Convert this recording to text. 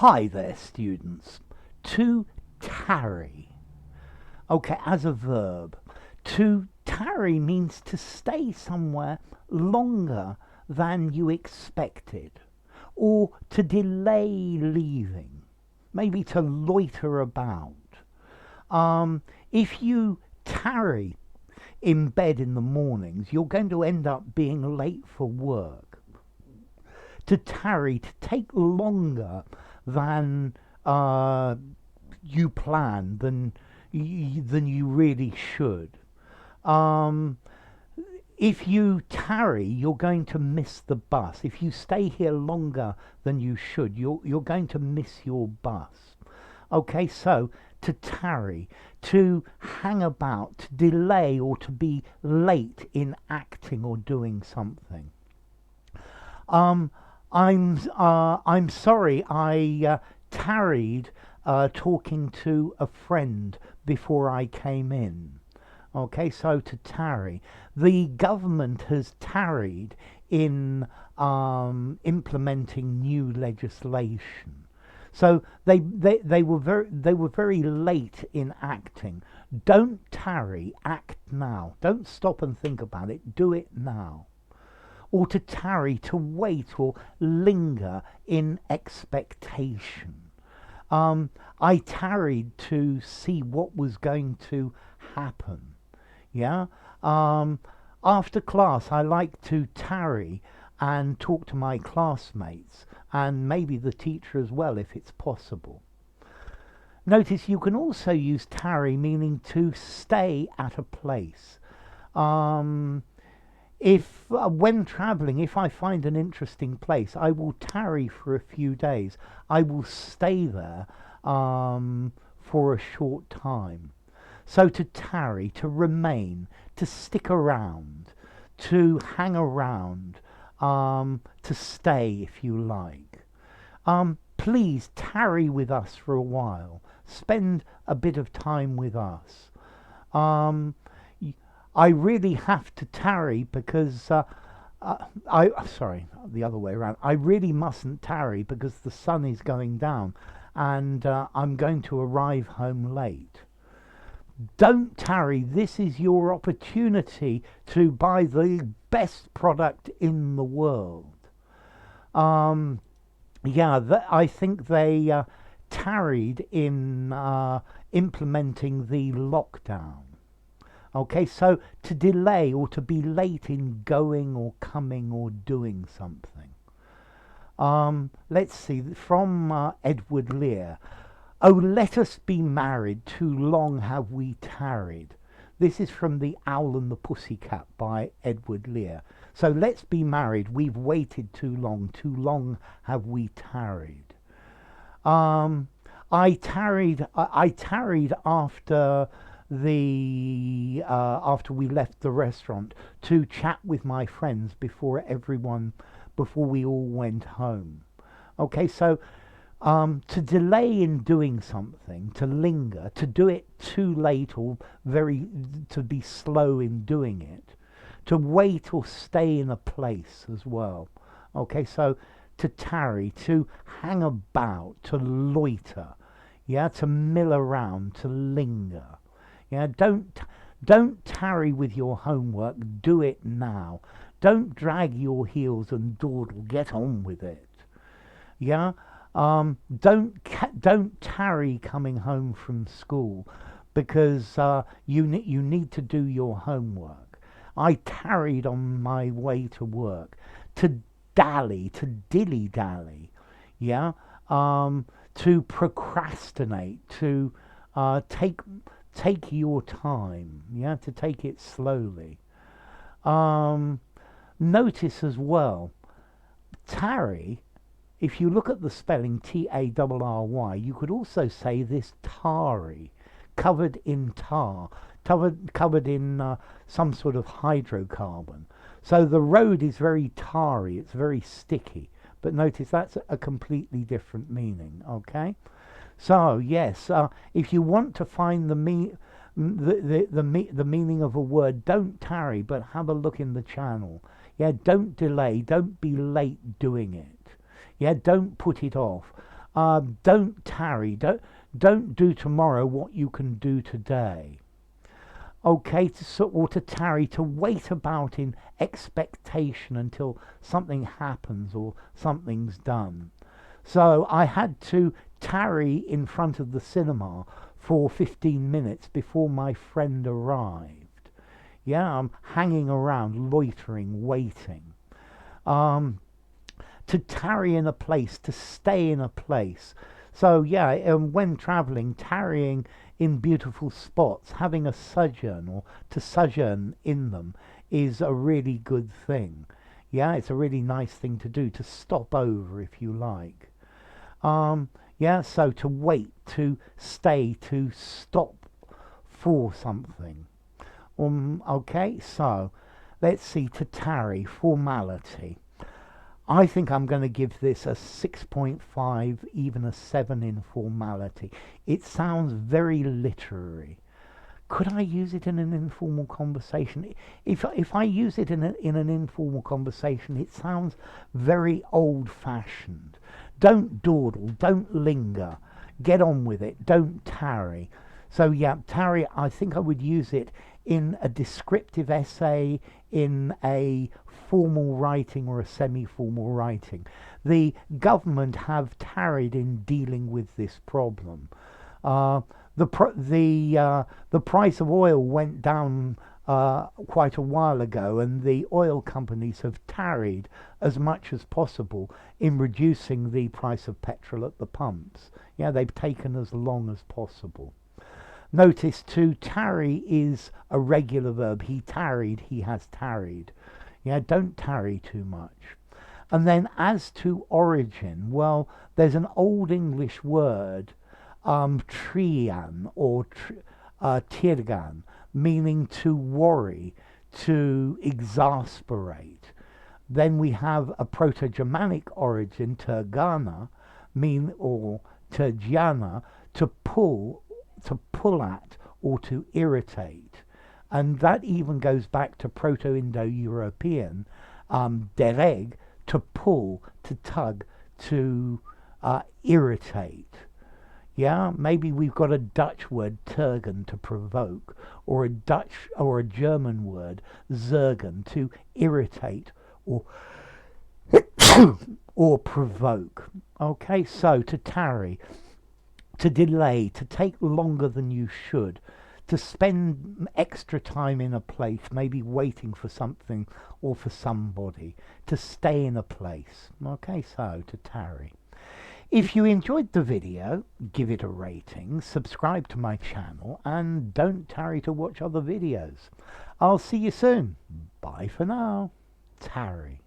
Hi there, students. To tarry. Okay, as a verb. To tarry means to stay somewhere longer than you expected, or to delay leaving, maybe to loiter about. If you tarry in bed in the mornings, you're going to end up being late for work. To tarry, to take longer than you planned, than you really should. If you tarry, you're going to miss the bus. If you stay here longer than you should, you're going to miss your bus. Okay, so to tarry, to hang about, to delay, or to be late in acting or doing something. I'm sorry I tarried talking to a friend before I came in. Okay, so to tarry. The government has tarried in implementing new legislation. So they were very late in acting. Don't tarry, act now. Don't stop and think about it. Do it now. Or to tarry, to wait or linger in expectation. I tarried to see what was going to happen. Yeah. After class, I like to tarry and talk to my classmates and maybe the teacher as well, if it's possible. Notice you can also use tarry, meaning to stay at a place. If when traveling, if I find an interesting place, I will tarry for a few days. I will stay there for a short time. So to tarry, to remain, to stick around, to hang around, to stay if you like. Please tarry with us for a while. Spend a bit of time with us. I really have to tarry because sorry, the other way around. I really mustn't tarry because the sun is going down and I'm going to arrive home late. Don't tarry. This is your opportunity to buy the best product in the world. I think they tarried in implementing the lockdown. Okay, so to delay or to be late in going or coming or doing something. Let's see, from Edward Lear. Oh, let us be married, too long have we tarried. This is from The Owl and the Pussycat by Edward Lear. So let's be married, we've waited too long have we tarried. I tarried after after we left the restaurant to chat with my friends before we all went home. Okay, so to delay in doing something, to linger, to do it too late or to be slow in doing it, to wait or stay in a place as well. Okay, so to tarry, to hang about, to loiter, yeah, to mill around, to linger. Yeah, don't tarry with your homework. Do it now. Don't drag your heels and dawdle. Get on with it. Yeah. Don't tarry coming home from school because you need to do your homework. I tarried on my way to work. To dally, to dilly dally. Yeah. To procrastinate. To take your time, yeah, to take it slowly. Notice as well, tarry, if you look at the spelling Tarry, you could also say this tarry, covered in tar, covered in some sort of hydrocarbon. So the road is very tarry, it's very sticky. But notice that's a completely different meaning, okay? So yes, if you want to find the meaning of a word, don't tarry, but have a look in the channel. Yeah, don't delay, don't be late doing it. Yeah, don't put it off. Don't tarry. Don't do tomorrow what you can do today. Okay, or to tarry, to wait about in expectation until something happens or something's done. So I had to tarry in front of the cinema for 15 minutes before my friend arrived. Yeah, I'm hanging around, loitering, waiting. Um, to tarry in a place, to stay in a place. So yeah, when traveling, tarrying in beautiful spots, having a sojourn or to sojourn in them is a really good thing. Yeah, it's a really nice thing to do, to stop over if you like. Yeah, so to wait, to stay, to stop for something. Okay, so let's see, to tarry, formality. I think I'm going to give this a 6.5, even a 7 in formality. It sounds very literary. Could I use it in an informal conversation? If I use it in an informal conversation, it sounds very old-fashioned. Don't dawdle, don't linger. Get on with it, don't tarry. So yeah, tarry, I think I would use it in a descriptive essay, in a formal writing or a semi-formal writing. The government have tarried in dealing with this problem. The price of oil went down quite a while ago, and the oil companies have tarried as much as possible in reducing the price of petrol at the pumps. Yeah, they've taken as long as possible. Notice to tarry is a regular verb. He tarried, he has tarried. Yeah, don't tarry too much. And then as to origin, well, there's an Old English word, trian or tirgan, meaning to worry, to exasperate. Then we have a Proto-Germanic origin, tergana, or tergiana, to pull at, or to irritate. And that even goes back to Proto-Indo-European, dereg, to pull, to tug, to irritate. Yeah, maybe we've got a Dutch word, tergen, to provoke, or a German word, zergen, to irritate or or provoke. Okay, so to tarry, to delay, to take longer than you should, to spend extra time in a place, maybe waiting for something or for somebody, to stay in a place. Okay, so to tarry. If you enjoyed the video, give it a rating, subscribe to my channel, and don't tarry to watch other videos. I'll see you soon. Bye for now. Tarry.